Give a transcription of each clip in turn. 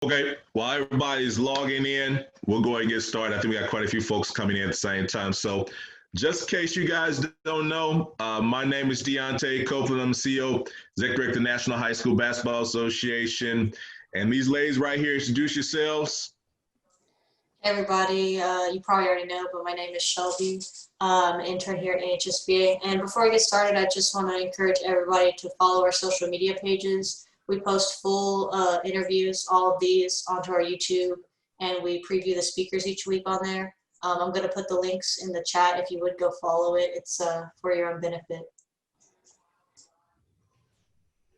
Okay, while everybody's logging in, we'll go ahead and get started. I think we got quite a few folks coming in at the same time. So, just in case you guys don't know, my name is Deontay Copeland. I'm the CEO, Executive Director of the National High School Basketball Association. And these ladies right here, introduce yourselves. Hey everybody, you probably already know, but my name is Shelby, intern here at NHSBA. And before I get started, I just want to encourage everybody to follow our social media pages. We post full interviews, all of these, onto our YouTube, and we preview the speakers each week on there. I'm going to put the links in the chat if you would go follow it. It's for your own benefit.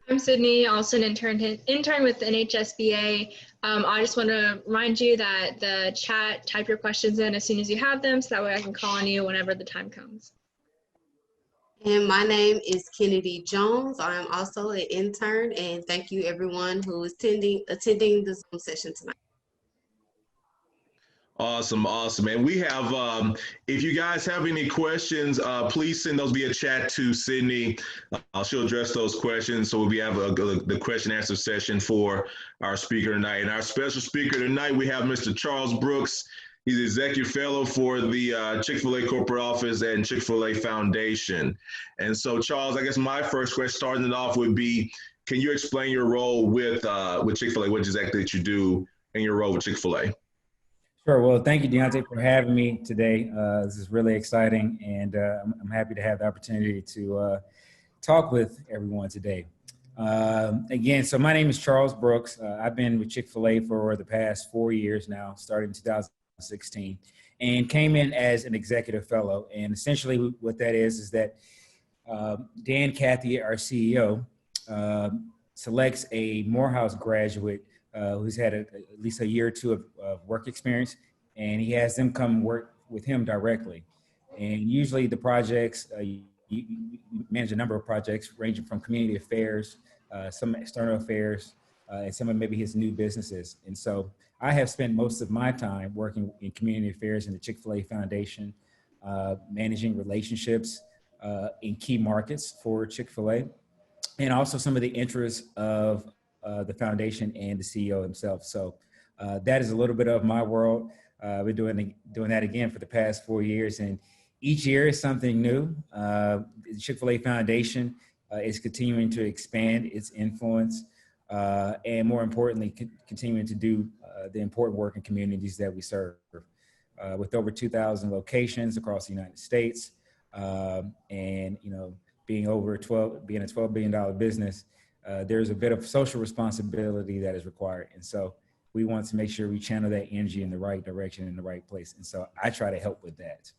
I'm Sydney, also an intern with NHSBA. I just want to remind you that the chat, type your questions in as soon as you have them, so that way I can call on you whenever the time comes. And my name is Kennedy Jones. I am also an intern, and thank you everyone who is attending the Zoom session tonight. Awesome, awesome. And we have, if you guys have any questions, please send those via chat to Sydney. She'll address those questions. So we have the question answer session for our speaker tonight. And our special speaker tonight, we have Mr. Charles Brooks. He's executive fellow for the Chick-fil-A corporate office and Chick-fil-A Foundation. And so, Charles, I guess my first question starting it off would be, can you explain your role with Chick-fil-A, what exactly that you do in your role with Chick-fil-A? Sure. Well, thank you, Deontay, for having me today. This is really exciting, and I'm happy to have the opportunity to talk with everyone today. Again, so my name is Charles Brooks. I've been with Chick-fil-A for the past 4 years now, starting in 2016, and came in as an executive fellow. And essentially what that is that Dan Cathy, our CEO, selects a Morehouse graduate who's had at least a year or two of work experience, and he has them come work with him directly. And usually the projects, you manage a number of projects ranging from community affairs, some external affairs, and some of maybe his new businesses. And so I have spent most of my time working in community affairs in the Chick-fil-A Foundation, managing relationships in key markets for Chick-fil-A, and also some of the interests of the foundation and the CEO himself. So that is a little bit of my world. I've been doing that again for the past 4 years, and each year is something new. The Chick-fil-A Foundation is continuing to expand its influence, and more importantly, continuing to do the important work in communities that we serve. With over 2,000 locations across the United States, and being a $12 billion business, there's a bit of social responsibility that is required. And so we want to make sure we channel that energy in the right direction, in the right place. And so I try to help with that.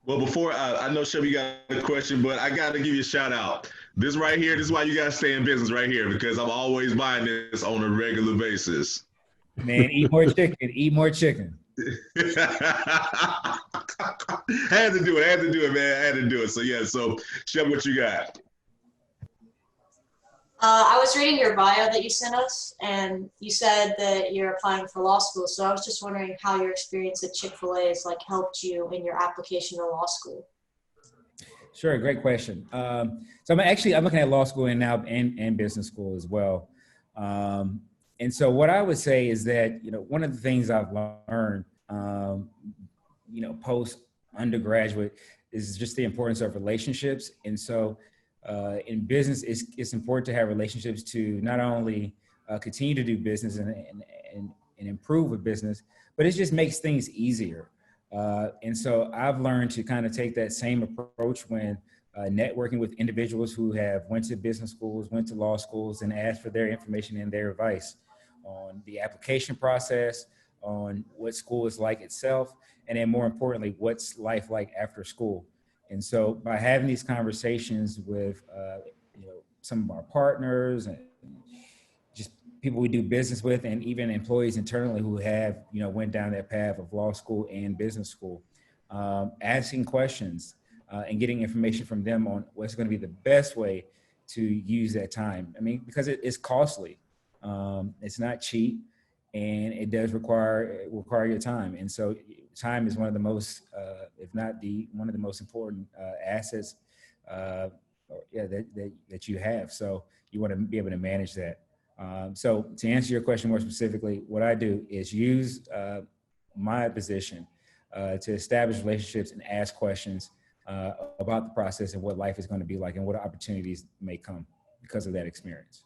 Well, before, I know Shelby got a question, but I got to give you a shout out. This right here, this is why you got to stay in business right here, because I'm always buying this on a regular basis. Man, eat more chicken, eat more chicken. Had to do it, man. Had to do it. So, yeah, so Shelby, what you got? I was reading your bio that you sent us, and you said that you're applying for law school. So I was just wondering how your experience at Chick-fil-A has helped you in your application to law school. Sure, great question. So I'm looking at law school and business school as well. And so what I would say is that one of the things I've learned post undergraduate is just the importance of relationships. And so in business, it's important to have relationships to not only continue to do business and improve with business, but it just makes things easier. And so I've learned to kind of take that same approach when networking with individuals who have went to business schools, went to law schools, and asked for their information and their advice on the application process, on what school is like itself, and then more importantly, what's life like after school. And so by having these conversations with some of our partners and just people we do business with, and even employees internally who have went down that path of law school and business school, asking questions and getting information from them on what's going to be the best way to use that time. I mean, because it's costly, it's not cheap, and it does require your time. And so time is one of the most, if not one of the most important assets that you have. So you want to be able to manage that. So to answer your question more specifically, what I do is use my position to establish relationships and ask questions about the process and what life is going to be like and what opportunities may come because of that experience.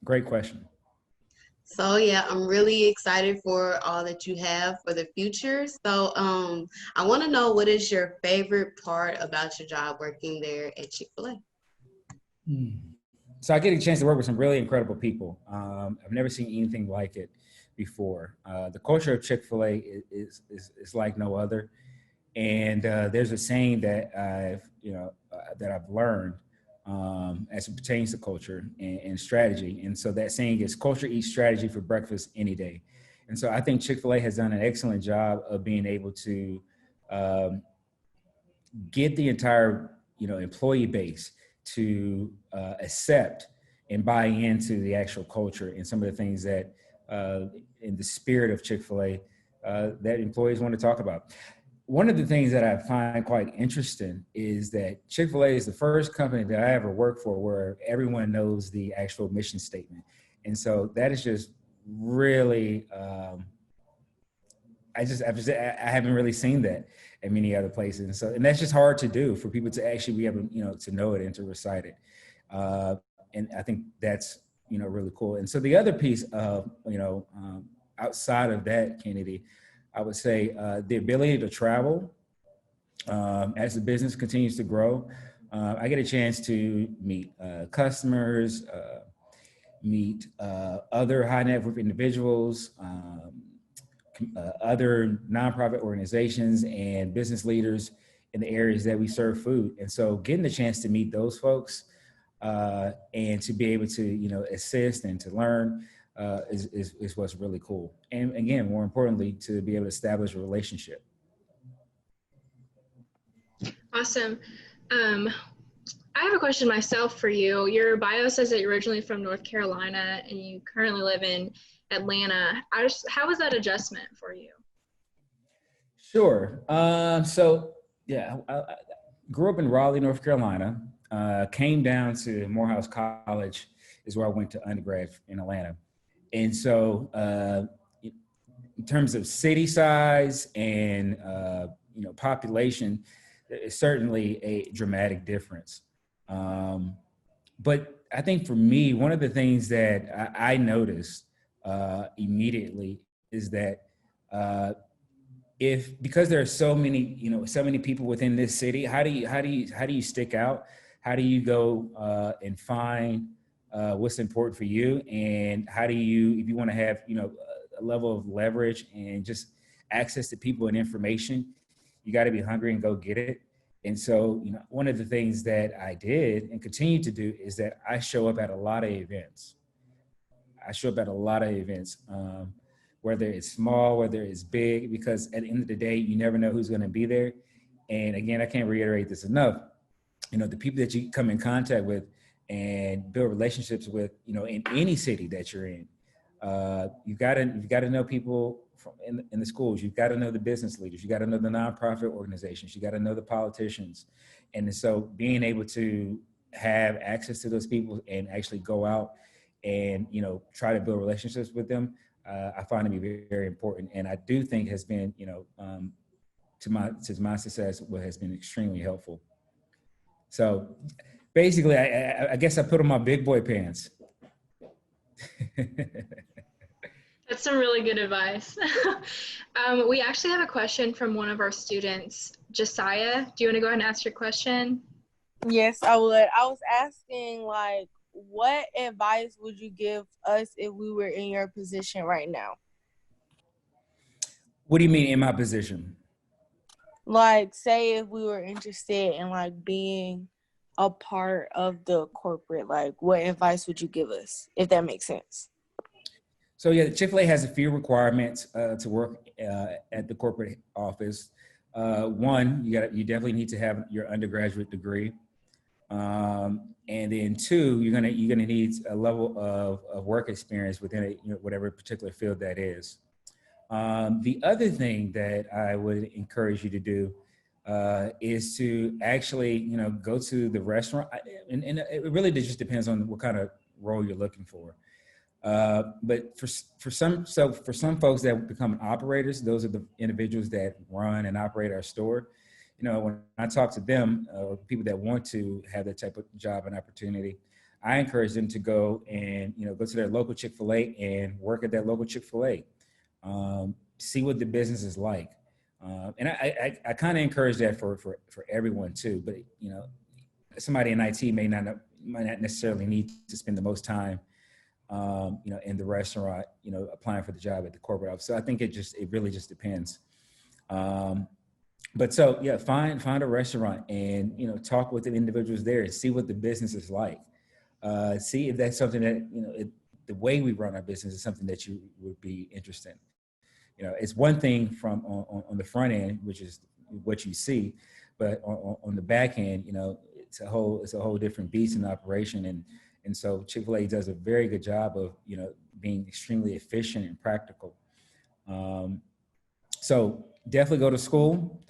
Great question. So yeah, I'm really excited for all that you have for the future. So I want to know, what is your favorite part about your job working there at Chick-fil-A? So I get a chance to work with some really incredible people. I've never seen anything like it before. The culture of Chick-fil-A is like no other. And there's a saying that I've learned as it pertains to culture and strategy. And so that saying is, culture eats strategy for breakfast any day. And so I think Chick-fil-A has done an excellent job of being able to get the entire employee base to accept and buy into the actual culture and some of the things that in the spirit of Chick-fil-A that employees want to talk about. One of the things that I find quite interesting is that Chick-fil-A is the first company that I ever worked for where everyone knows the actual mission statement. And so that is just really, I haven't really seen that at many other places. And that's just hard to do for people to actually be able, to know it and to recite it. And I think that's, really cool. And so the other piece of, outside of that, Kennedy, I would say the ability to travel as the business continues to grow. I get a chance to meet customers, meet other high net worth individuals, other nonprofit organizations and business leaders in the areas that we serve food. And so getting the chance to meet those folks and to be able to, assist and to learn is what's really cool. And again, more importantly, to be able to establish a relationship. Awesome. I have a question myself for you. Your bio says that you're originally from North Carolina and you currently live in Atlanta. How was that adjustment for you? Sure. So yeah, I grew up in Raleigh, North Carolina, came down to Morehouse College is where I went to undergrad in Atlanta. And so in terms of city size and, population, it's certainly a dramatic difference. But I think for me, one of the things that I noticed immediately is that because there are so many people within this city, how do you stick out? How do you go and find what's important for you? And how do you, if you want to have, a level of leverage and just access to people and information, you got to be hungry and go get it. And so, one of the things that I did and continue to do is that I show up at a lot of events. Whether it's small, whether it's big, because at the end of the day, you never know who's going to be there. And again, I can't reiterate this enough. The people that you come in contact with and build relationships with, in any city that you're in, you've got to know people in the schools. You've got to know the business leaders. You got to know the nonprofit organizations. You got to know the politicians. And so being able to have access to those people and actually go out and, try to build relationships with them, I find to be very, very important. And I do think has been, to my success, what has been extremely helpful. So basically, I guess I put on my big boy pants. That's some really good advice. We actually have a question from one of our students, Josiah. Do you want to go ahead and ask your question? Yes, I would. I was asking, what advice would you give us if we were in your position right now? What do you mean in my position? Say if we were interested in being a part of the corporate, what advice would you give us, if that makes sense? So yeah, Chick-fil-A has a few requirements to work at the corporate office. One, you definitely need to have your undergraduate degree. And then two, you're gonna need a level of work experience within whatever particular field that is. The other thing that I would encourage you to do is to actually go to the restaurant, and it really just depends on what kind of role you're looking for. But for some folks that become operators, those are the individuals that run and operate our store. You know, when I talk to them, people that want to have that type of job and opportunity, I encourage them to go and, you know, go to their local Chick-fil-A and work at that local Chick-fil-A. See what the business is like. And I kind of encourage that for everyone too. But, you know, somebody in IT might not necessarily need to spend the most time, you know, in the restaurant, you know, applying for the job at the corporate office. So I think it really just depends. But so, yeah, find a restaurant and, you know, talk with the individuals there and see what the business is like. See if that's something that, you know, the way we run our business is something that you would be interested in. You know, it's one thing from on the front end, which is what you see, but on the back end, you know, it's a whole different beast in operation. And so Chick-fil-A does a very good job of, you know, being extremely efficient and practical. So definitely go to school,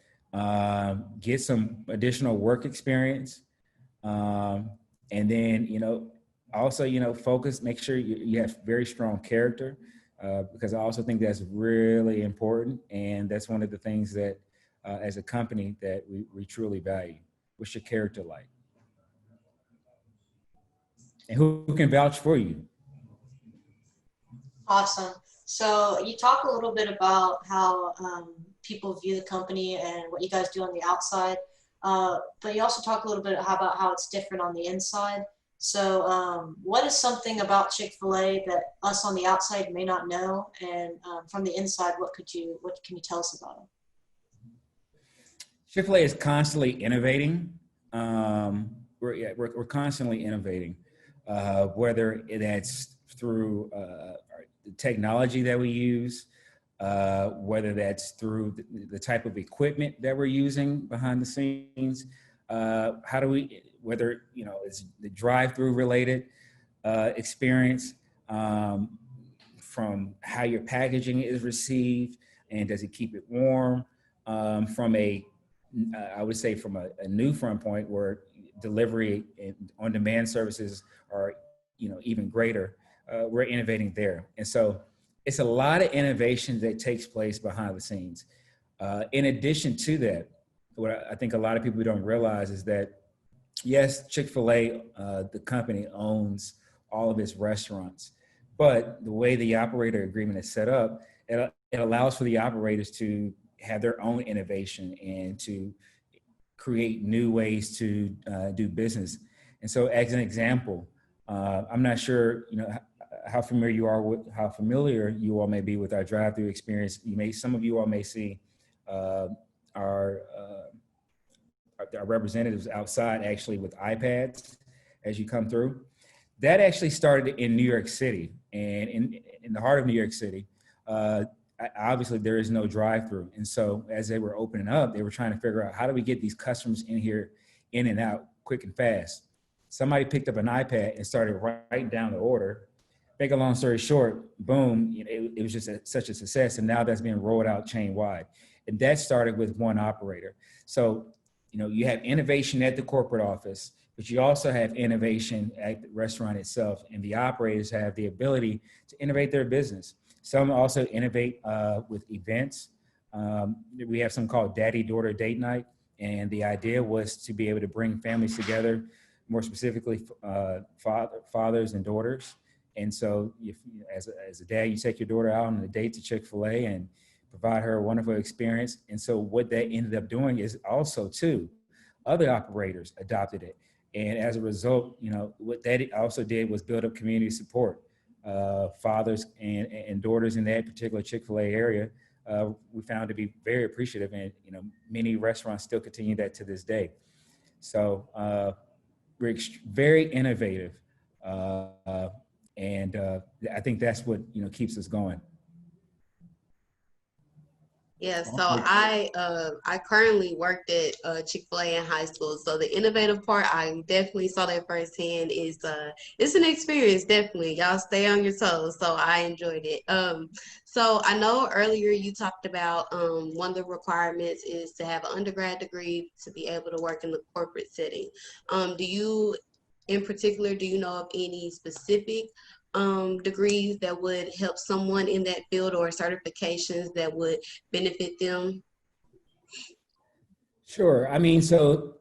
get some additional work experience. And then, you know, also, you know, focus, make sure you have very strong character, because I also think that's really important. And that's one of the things that, as a company, that we truly value. What's your character like? And who can vouch for you? Awesome. So you talk a little bit about how people view the company and what you guys do on the outside, but you also talk a little bit about how it's different on the inside. So what is something about Chick-fil-A that us on the outside may not know, and from the inside, what can you tell us about it? Chick-fil-A is constantly innovating. We're constantly innovating, whether that's through the technology that we use, whether that's through the type of equipment that we're using behind the scenes. Whether, you know, it's the drive-through related experience, from how your packaging is received and does it keep it warm, from I would say from a new front point where delivery and on-demand services are, you know, even greater. We're innovating there. And so it's a lot of innovation that takes place behind the scenes. In addition to that, what I think a lot of people don't realize is that, yes, Chick-fil-A, the company, owns all of its restaurants, but the way the operator agreement is set up, it allows for the operators to have their own innovation and to create new ways to do business. And so, as an example, I'm not sure, you know, how familiar you all may be with our drive-through experience. Some of you all may see our representatives outside actually with iPads as you come through. That actually started in New York City, and in the heart of New York City. Obviously, there is no drive-through, and so as they were opening up, they were trying to figure out, how do we get these customers in and out quick and fast? Somebody picked up an iPad and started writing down the order. Make a long story short, boom, you know, it was just such a success, and now that's being rolled out chain-wide. And that started with one operator. So, you know, you have innovation at the corporate office, but you also have innovation at the restaurant itself, and the operators have the ability to innovate their business. Some also innovate with events. We have something called Daddy-Daughter Date Night, and the idea was to be able to bring families together, more specifically fathers and daughters. And so as a dad, you take your daughter out on a date to Chick-fil-A and provide her a wonderful experience. And so what that ended up doing is also, too, other operators adopted it. And as a result, you know, what that also did was build up community support. Fathers and daughters in that particular Chick-fil-A area, we found to be very appreciative. And, you know, many restaurants still continue that to this day. So we're very innovative. And I think that's what, you know, keeps us going. Yeah, so I currently worked at Chick-fil-A in high school. So the innovative part, I definitely saw that firsthand. It's an experience, definitely. Y'all stay on your toes. So I enjoyed it. So I know earlier you talked about one of the requirements is to have an undergrad degree to be able to work in the corporate setting. Do you in particular, do you know of any specific degrees that would help someone in that field or certifications that would benefit them? Sure. I mean, so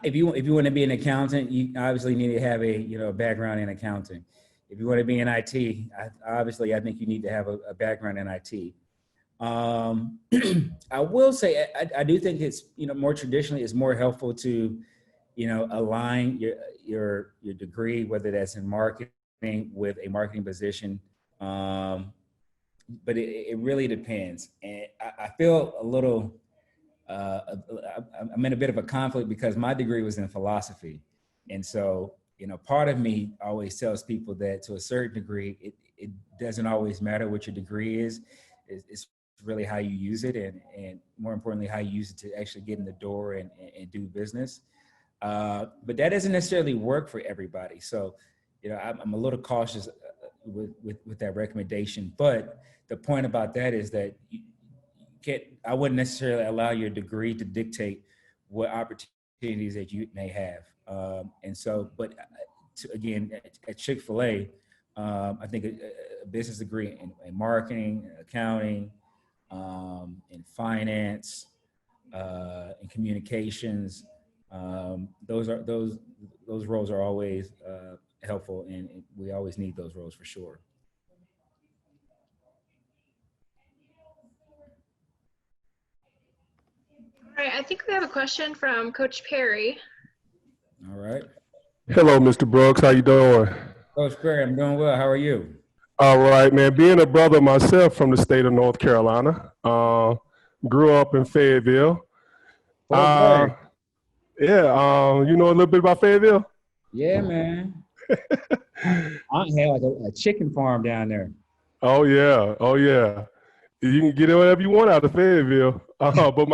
if you want to be an accountant, you obviously need to have a background in accounting. If you want to be in IT, obviously I think you need to have a background in IT. I will say I do think it's more traditionally it's more helpful to align your degree, whether that's in marketing, with a marketing position. But it really depends, and I feel a little. I'm in a bit of a conflict because my degree was in philosophy. And so, part of me always tells people that to a certain degree, it doesn't always matter what your degree is. It's really how you use it. And more importantly, how you use it to actually get in the door and do business. But that doesn't necessarily work for everybody. So, I'm a little cautious with that recommendation. But the point about that is that I wouldn't necessarily allow your degree to dictate what opportunities that you may have. And so, but again, at Chick-fil-A, I think a business degree in marketing, accounting, in finance, in communications, those roles are always helpful, and we always need those roles for sure. All right, I think we have a question from Coach Perry. All right. Hello, Mr. Brooks. How you doing? Coach Perry, I'm doing well. How are you? All right, man. Being a brother myself from the state of North Carolina, grew up in Fayetteville. Okay. You know a little bit about Fayetteville? Yeah, man. I had like a chicken farm down there. Oh yeah. You can get whatever you want out of Fayetteville. But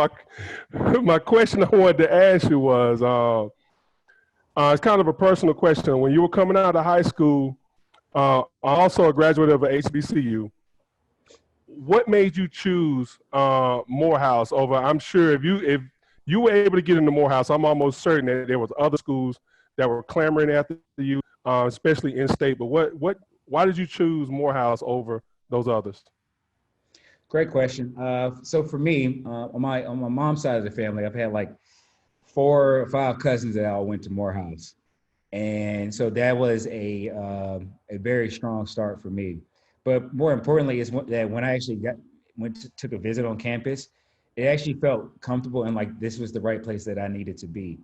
my question I wanted to ask you was, it's kind of a personal question. When you were coming out of high school, also a graduate of a HBCU, what made you choose Morehouse over? I'm sure if you were able to get into Morehouse, I'm almost certain that there was other schools that were clamoring after you, especially in state. But why did you choose Morehouse over those others? Great question. So for me, on my mom's side of the family, I've had like 4 or 5 cousins that all went to Morehouse, and so that was a very strong start for me. But more importantly, is that when I actually took a visit on campus, it actually felt comfortable and like this was the right place that I needed to be.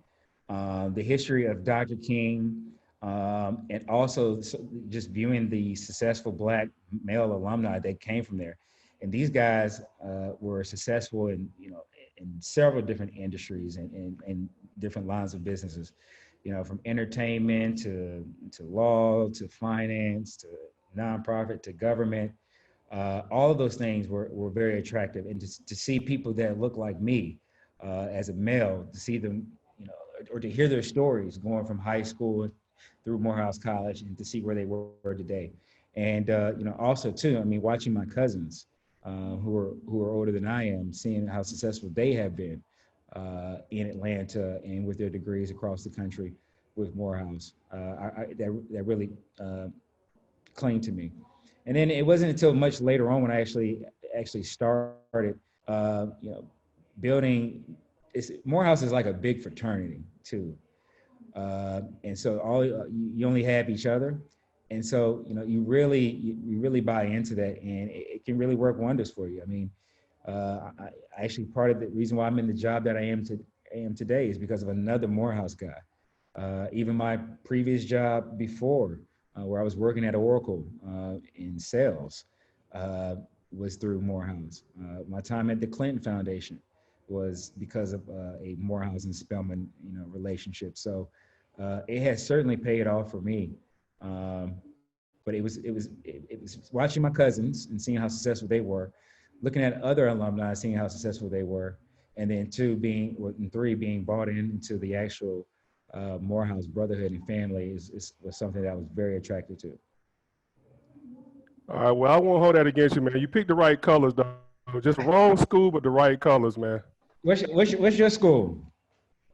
The history of Dr. King, and also just viewing the successful Black male alumni that came from there. And these guys were successful in several different industries and different lines of businesses, from entertainment to law, to finance, to nonprofit, to government. All of those things were very attractive. And to see people that look like me as a male, to see them, or to hear their stories going from high school through Morehouse College and to see where they were today. And, also too, watching my cousins, who are older than I am, seeing how successful they have been in Atlanta and with their degrees across the country with Morehouse. That really clinged to me. And then it wasn't until much later on when I actually started, building. Morehouse is like a big fraternity too, and so you only have each other. And so, you really buy into that, and it can really work wonders for you. I actually, part of the reason why I'm in the job that I am today is because of another Morehouse guy. Even my previous job before, where I was working at Oracle in sales, was through Morehouse. My time at the Clinton Foundation was because of a Morehouse and Spelman, relationship. So it has certainly paid off for me. But it was watching my cousins and seeing how successful they were, looking at other alumni, seeing how successful they were, and then 3 being bought into the actual Morehouse brotherhood and family was something that I was very attracted to. All right, well, I won't hold that against you, man. You picked the right colors, though. Just the wrong school, but the right colors, man. What's your school?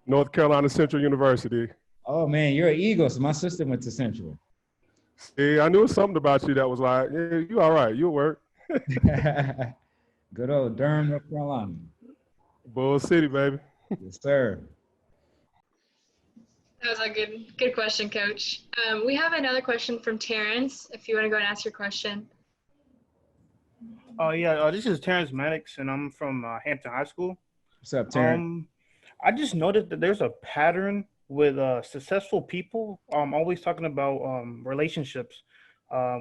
North Carolina Central University. Oh man, you're an Eagle. So my sister went to Central. Yeah, I knew something about you that was like, yeah, you all right, you'll work. Good old Durham, North Carolina. Bull City, baby. Yes, sir. That was a good question, Coach. We have another question from Terrence. If you want to go and ask your question. Oh yeah, this is Terrence Maddox, and I'm from Hampton High School. What's up, Terrence? I just noticed that there's a pattern with successful people. Always talking about relationships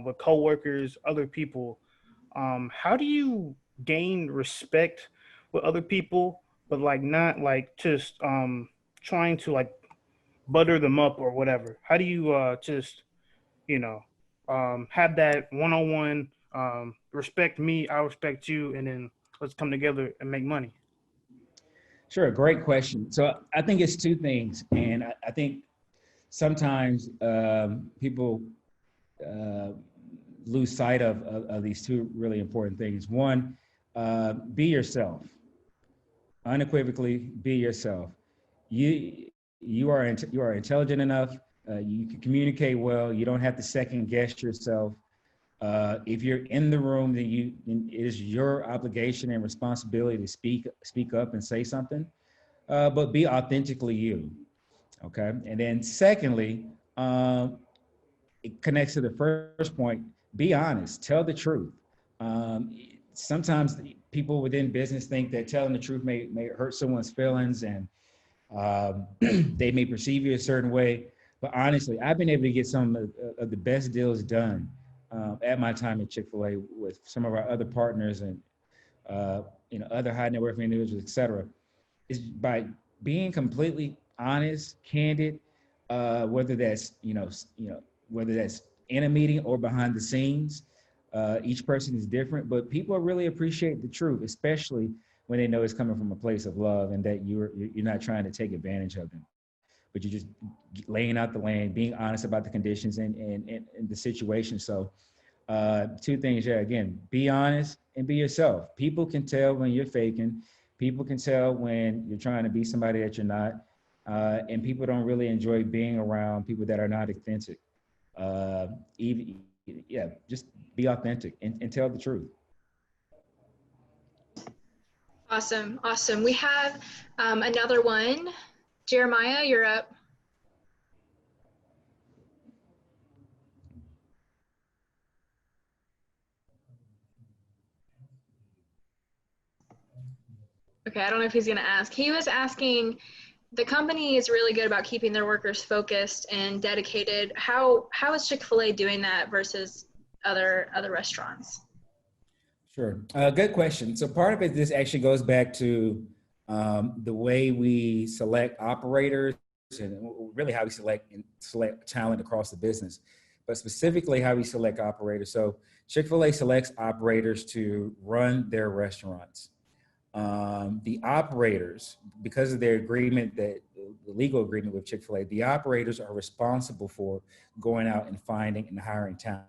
with coworkers, other people. How do you gain respect with other people, but like not like just trying to like butter them up or whatever? How do you just you know have that one-on-one respect me, I respect you, and then let's come together and make money? Sure, great question. So I think it's two things, and I think sometimes people lose sight of these two really important things. One, be yourself. Unequivocally, be yourself. You are intelligent enough. You can communicate well. You don't have to second guess yourself. If you're in the room, then it is your obligation and responsibility to speak up and say something. But be authentically you. Okay. And then secondly, it connects to the first point. Be honest. Tell the truth. Sometimes people within business think that telling the truth may hurt someone's feelings, and they may perceive you a certain way. But honestly, I've been able to get some of the best deals done at my time at Chick-fil-A with some of our other partners and other high net worth individuals, et cetera, is by being completely honest, candid, whether that's whether that's in a meeting or behind the scenes. Each person is different, but people really appreciate the truth, especially when they know it's coming from a place of love and that you're not trying to take advantage of them, but you're just laying out the land, being honest about the conditions and the situation. So two things, yeah, again, be honest and be yourself. People can tell when you're faking. People can tell when you're trying to be somebody that you're not. And people don't really enjoy being around people that are not authentic. Just be authentic and tell the truth. Awesome. We have another one. Jeremiah, you're up. Okay, I don't know if he's going to ask. He was asking, the company is really good about keeping their workers focused and dedicated. How is Chick-fil-A doing that versus other restaurants? Sure. Good question. So part of it, this actually goes back to the way we select operators and really how we select talent across the business, but specifically how we select operators. So Chick-fil-A selects operators to run their restaurants. The operators, because of their agreement, the legal agreement with Chick-fil-A, the operators are responsible for going out and finding and hiring talent.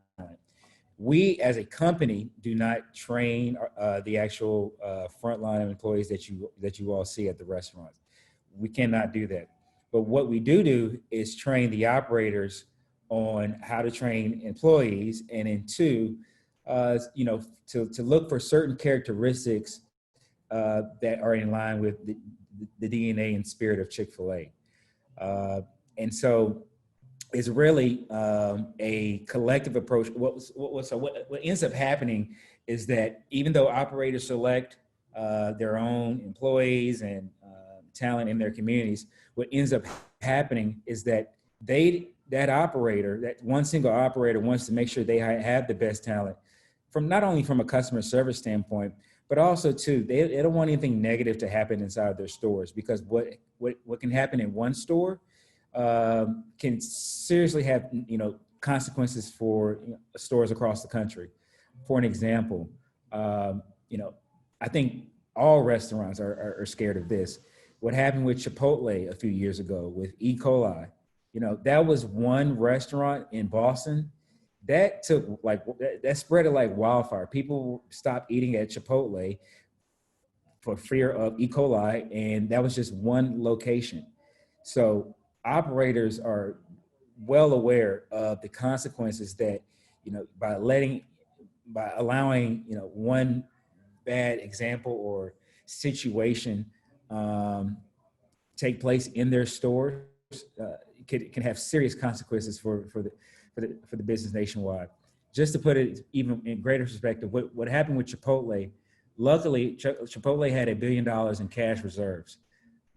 We, as a company, do not train the actual frontline employees that you all see at the restaurants. We cannot do that. But what we do is train the operators on how to train employees, and then two, to look for certain characteristics that are in line with the DNA and spirit of Chick-fil-A. And so it's really a collective approach. What ends up happening is that even though operators select their own employees and talent in their communities, what ends up happening is that that one single operator wants to make sure they have the best talent, from not only from a customer service standpoint, but also too, they don't want anything negative to happen inside their stores, because what can happen in one store can seriously have consequences for stores across the country. For an example, I think all restaurants are scared of this. What happened with Chipotle a few years ago with E. coli, that was one restaurant in Boston that spread it like wildfire. People stopped eating at Chipotle for fear of E. coli, and that was just one location. So operators are well aware of the consequences that, by allowing, one bad example or situation take place in their stores, can have serious consequences for the business nationwide. Just to put it even in greater perspective, what happened with Chipotle? Luckily, Chipotle had $1 billion in cash reserves.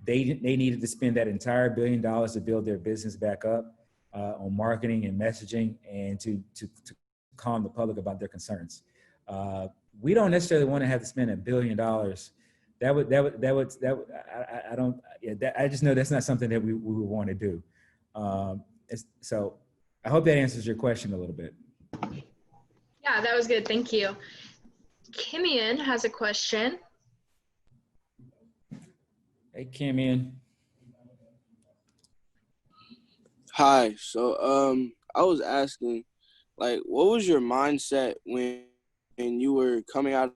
They needed to spend that entire $1 billion to build their business back up on marketing and messaging, and to calm the public about their concerns. We don't necessarily want to have to spend $1 billion. I just know that's not something that we would want to do. So I hope that answers your question a little bit. Yeah, that was good. Thank you. Kimian has a question. Hey, Kimian. Hi. So, I was asking, like, what was your mindset when you were coming out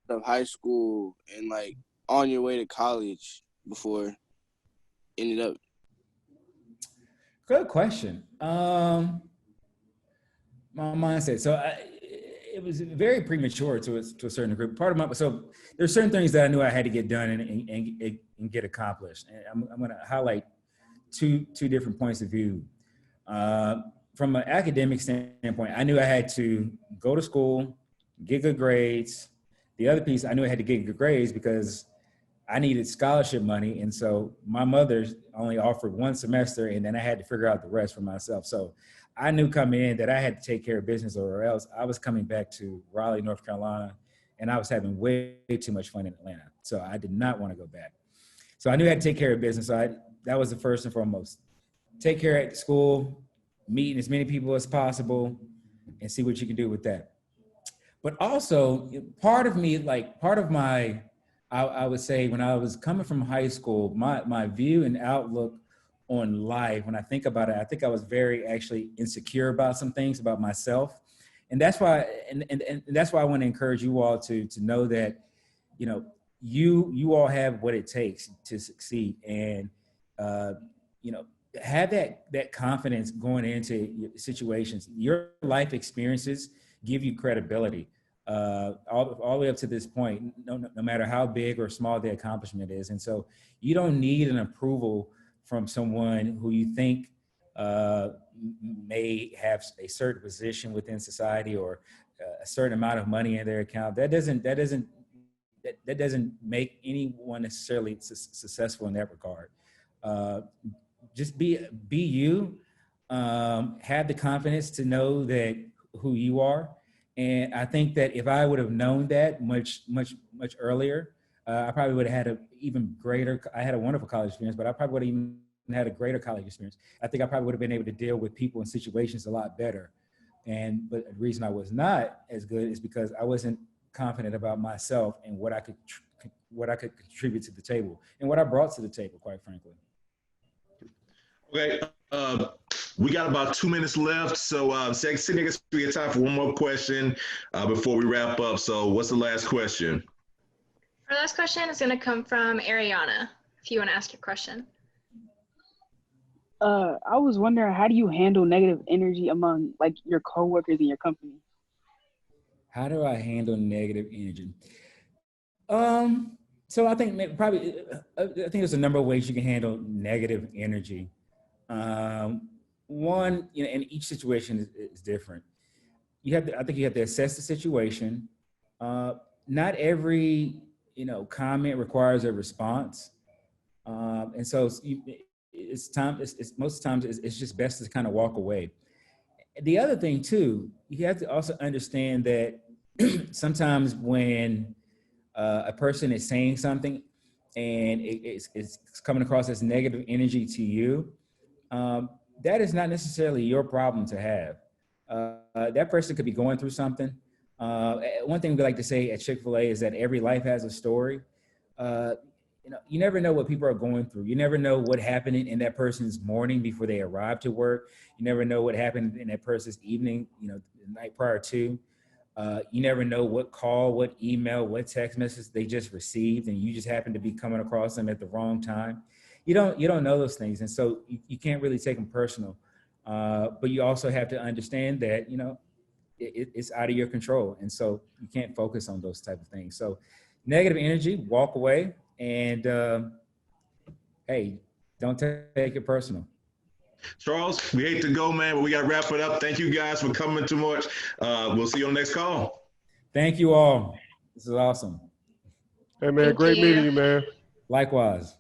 of high school and like on your way to college before ended up? Good question. My mindset. So it was very premature to a certain degree. So there's certain things that I knew I had to get done and get accomplished. And I'm going to highlight two different points of view. From an academic standpoint, I knew I had to go to school, get good grades. The other piece, I knew I had to get good grades because I needed scholarship money. And so my mother only offered one semester, and then I had to figure out the rest for myself. So I knew coming in that I had to take care of business, or else I was coming back to Raleigh, North Carolina, and I was having way too much fun in Atlanta. So I did not want to go back. So I knew I had to take care of business. So that was the first and foremost. Take care at school, meet as many people as possible, and see what you can do with that. But also, part of my, I would say, when I was coming from high school, my view and outlook on life, when I think about it, I think I was very actually insecure about some things about myself. And that's why, and that's why I want to encourage you all to know that, you all have what it takes to succeed. And, have that confidence going into situations. Your life experiences give you credibility. All the way up to this point, no matter how big or small the accomplishment is. And so you don't need an approval from someone who you think may have a certain position within society or a certain amount of money in their account. That doesn't make anyone necessarily successful in that regard. Just be you, have the confidence to know that who you are. And I think that if I would have known that much earlier, I probably would have had I had a wonderful college experience, but I probably would have even had a greater college experience. I think I probably would have been able to deal with people and situations a lot better. But the reason I was not as good is because I wasn't confident about myself and what I could contribute to the table and what I brought to the table, quite frankly. Okay, we got about 2 minutes left. So, Sydney, I guess we get time for one more question before we wrap up. So, what's the last question? Our last question is going to come from Ariana, if you want to ask your question. I was wondering, how do you handle negative energy among like your coworkers in your company? How do I handle negative energy? So I think I think there's a number of ways you can handle negative energy. One, and each situation is different. I think you have to assess the situation. Not every, comment requires a response. And so most times it's just best to kind of walk away. The other thing too, you have to also understand that sometimes when a person is saying something and it's coming across as negative energy to you, that is not necessarily your problem to have. That person could be going through something. One thing we like to say at Chick-fil-A is that every life has a story. You never know what people are going through. You never know what happened in that person's morning before they arrived to work. You never know what happened in that person's evening, the night prior to. You never know what call, what email, what text message they just received, and you just happen to be coming across them at the wrong time. you don't know those things. And so you can't really take them personal. But you also have to understand that, it's out of your control. And so you can't focus on those type of things. So negative energy, walk away, and hey, don't take it personal. Charles, we hate to go, man, but we got to wrap it up. Thank you guys for coming too much. We'll see you on the next call. Thank you all. This is awesome. Hey, man, Thank great you. meeting you, man. Likewise.